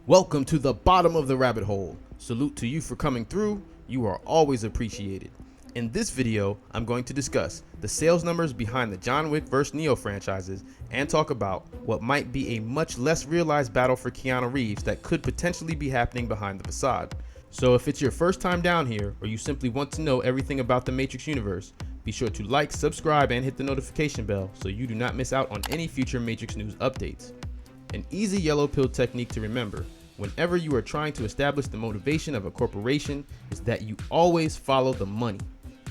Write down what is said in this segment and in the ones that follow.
Welcome to the bottom of the rabbit hole. Salute to you for coming through. You are always appreciated. In this video, I'm going to discuss the sales numbers behind the John Wick vs. Neo franchises and talk about what might be a much less realized battle for Keanu Reeves that could potentially be happening behind the facade. So if it's your first time down here or you simply want to know everything about the Matrix universe, be sure to like, subscribe, and hit the notification bell so you do not miss out on any future Matrix news updates. An easy yellow pill technique to remember whenever you are trying to establish the motivation of a corporation is that you always follow the money.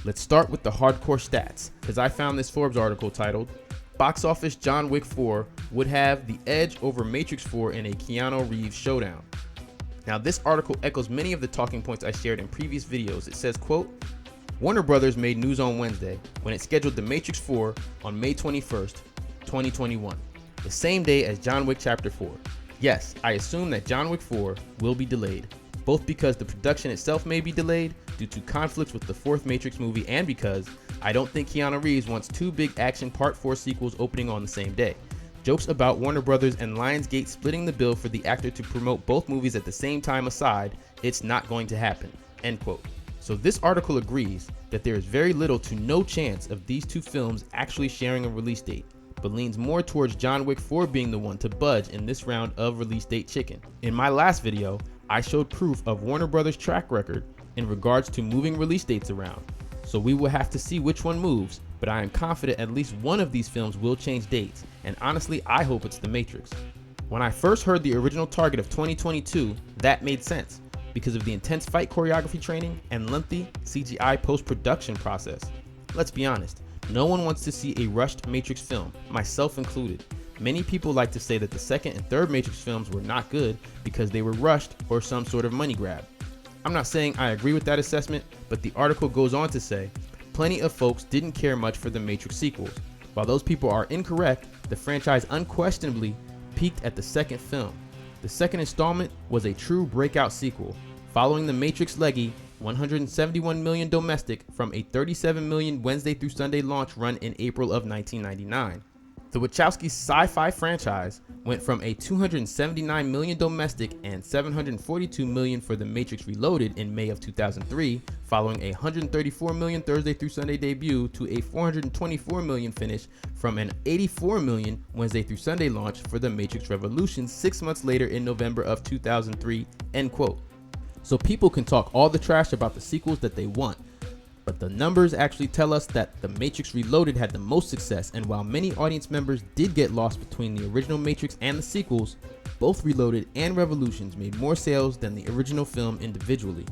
Let's start with the hardcore stats, because I found this Forbes article titled, Box Office John Wick 4 would have the edge over Matrix 4 in a Keanu Reeves showdown. Now this article echoes many of the talking points I shared in previous videos. It says, quote, Warner Brothers made news on Wednesday when it scheduled The Matrix 4 on May 21st, 2021, the same day as John Wick Chapter 4. Yes, I assume that John Wick 4 will be delayed, both because the production itself may be delayed due to conflicts with the fourth Matrix movie and because I don't think Keanu Reeves wants two big action Part 4 sequels opening on the same day. Jokes about Warner Brothers and Lionsgate splitting the bill for the actor to promote both movies at the same time aside, it's not going to happen, end quote. So this article agrees that there is very little to no chance of these two films actually sharing a release date, but leans more towards John Wick 4 being the one to budge in this round of release date chicken. In my last video, I showed proof of Warner Brothers' track record in regards to moving release dates around, so we will have to see which one moves, but I am confident at least one of these films will change dates, and honestly I hope it's The Matrix. When I first heard the original target of 2022, that made sense, because of the intense fight choreography training and lengthy CGI post-production process. Let's be honest, no one wants to see a rushed Matrix film, myself included. Many people like to say that the second and third Matrix films were not good because they were rushed or some sort of money grab. I'm not saying I agree with that assessment, but the article goes on to say, plenty of folks didn't care much for the Matrix sequels. While those people are incorrect, the franchise unquestionably peaked at the second film. The second installment was a true breakout sequel, following the Matrix leggy 171 million domestic from a 37 million Wednesday through Sunday launch run in April of 1999. The Wachowski sci-fi franchise went from a 279 million domestic and 742 million for The Matrix Reloaded in May of 2003, following a 134 million Thursday through Sunday debut, to a 424 million finish from an 84 million Wednesday through Sunday launch for The Matrix Revolutions 6 months later in November of 2003, end quote. So people can talk all the trash about the sequels that they want, but the numbers actually tell us that The Matrix Reloaded had the most success, and while many audience members did get lost between the original Matrix and the sequels, both Reloaded and Revolutions made more sales than the original film individually.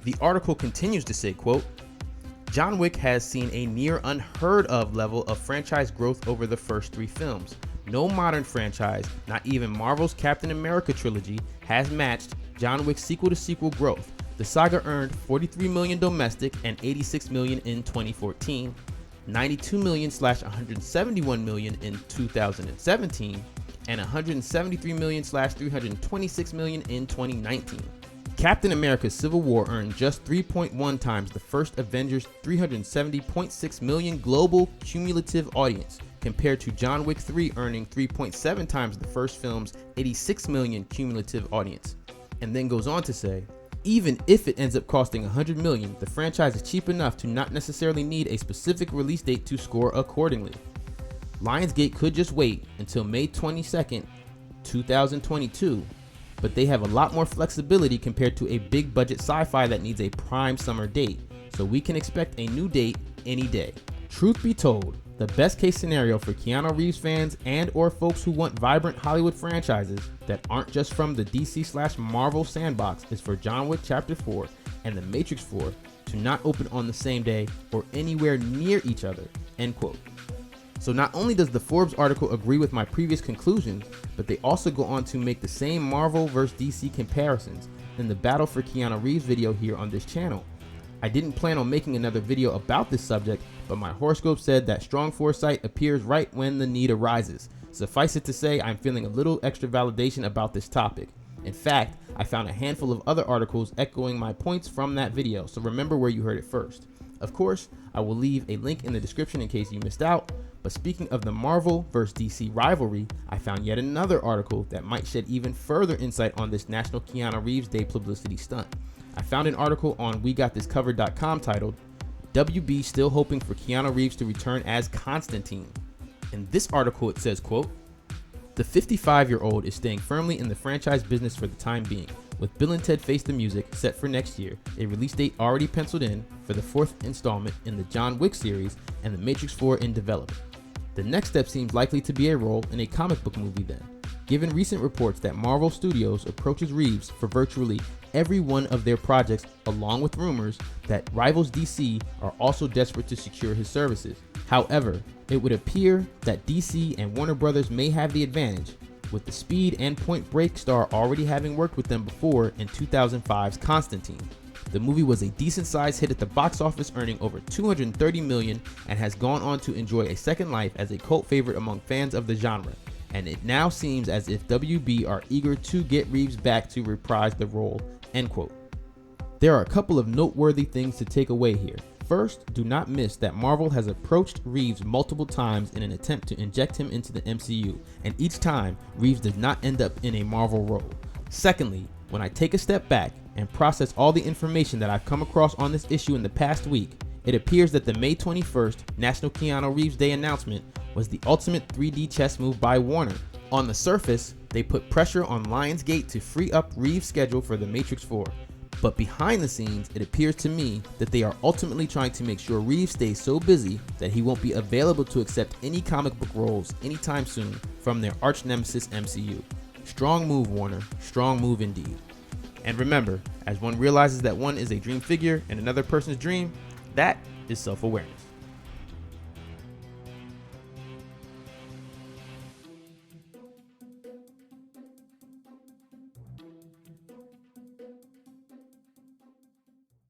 The article continues to say, quote, John Wick has seen a near unheard of level of franchise growth over the first three films. No modern franchise, not even Marvel's Captain America trilogy, has matched John Wick's sequel-to-sequel growth. The saga earned 43 million domestic and 86 million in 2014, 92 million/171 million in 2017, and 173 million/326 million in 2019. Captain America Civil War earned just 3.1 times the first Avengers' 370.6 million global cumulative audience, compared to John Wick 3 earning 3.7 times the first film's 86 million cumulative audience. And then goes on to say, even if it ends up costing 100 million, the franchise is cheap enough to not necessarily need a specific release date to score accordingly. Lionsgate could just wait until May 22nd, 2022, but they have a lot more flexibility compared to a big budget sci-fi that needs a prime summer date, so we can expect a new date any day. Truth be told, the best case scenario for Keanu Reeves fans and or folks who want vibrant Hollywood franchises that aren't just from the DC/Marvel sandbox is for John Wick Chapter 4 and The Matrix 4 to not open on the same day or anywhere near each other, end quote. So not only does the Forbes article agree with my previous conclusions, but they also go on to make the same Marvel vs. DC comparisons in the Battle for Keanu Reeves video here on this channel. I didn't plan on making another video about this subject, but my horoscope said that strong foresight appears right when the need arises. Suffice it to say, I'm feeling a little extra validation about this topic. In fact, I found a handful of other articles echoing my points from that video, so remember where you heard it first. Of course, I will leave a link in the description in case you missed out. But speaking of the Marvel vs. DC rivalry, I found yet another article that might shed even further insight on this National Keanu Reeves Day publicity stunt. I found an article on WeGotThisCovered.com titled, "WB Still Hoping for Keanu Reeves to Return as Constantine." In this article it says, quote, "The 55-year-old is staying firmly in the franchise business for the time being, with Bill and Ted Face the Music set for next year, a release date already penciled in for the 4th installment in the John Wick series, and The Matrix 4 in development. The next step seems likely to be a role in a comic book movie then, given recent reports that Marvel Studios approaches Reeves for virtually every one of their projects, along with rumors that rivals DC are also desperate to secure his services. However, it would appear that DC and Warner Brothers may have the advantage, with the Speed and Point Break star already having worked with them before in 2005's Constantine. The movie was a decent-sized hit at the box office, earning over $230 million, and has gone on to enjoy a second life as a cult favorite among fans of the genre. And it now seems as if WB are eager to get Reeves back to reprise the role." End quote. There are a couple of noteworthy things to take away here. First, do not miss that Marvel has approached Reeves multiple times in an attempt to inject him into the MCU, and each time, Reeves does not end up in a Marvel role. Secondly, when I take a step back and process all the information that I've come across on this issue in the past week, it appears that the May 21st National Keanu Reeves Day announcement was the ultimate 3D chess move by Warner. On the surface, they put pressure on Lionsgate to free up Reeves' schedule for The Matrix 4. But behind the scenes, it appears to me that they are ultimately trying to make sure Reeves stays so busy that he won't be available to accept any comic book roles anytime soon from their arch nemesis MCU. Strong move, Warner. Strong move indeed. And remember, as one realizes that one is a dream figure and another person's dream, that is self-awareness.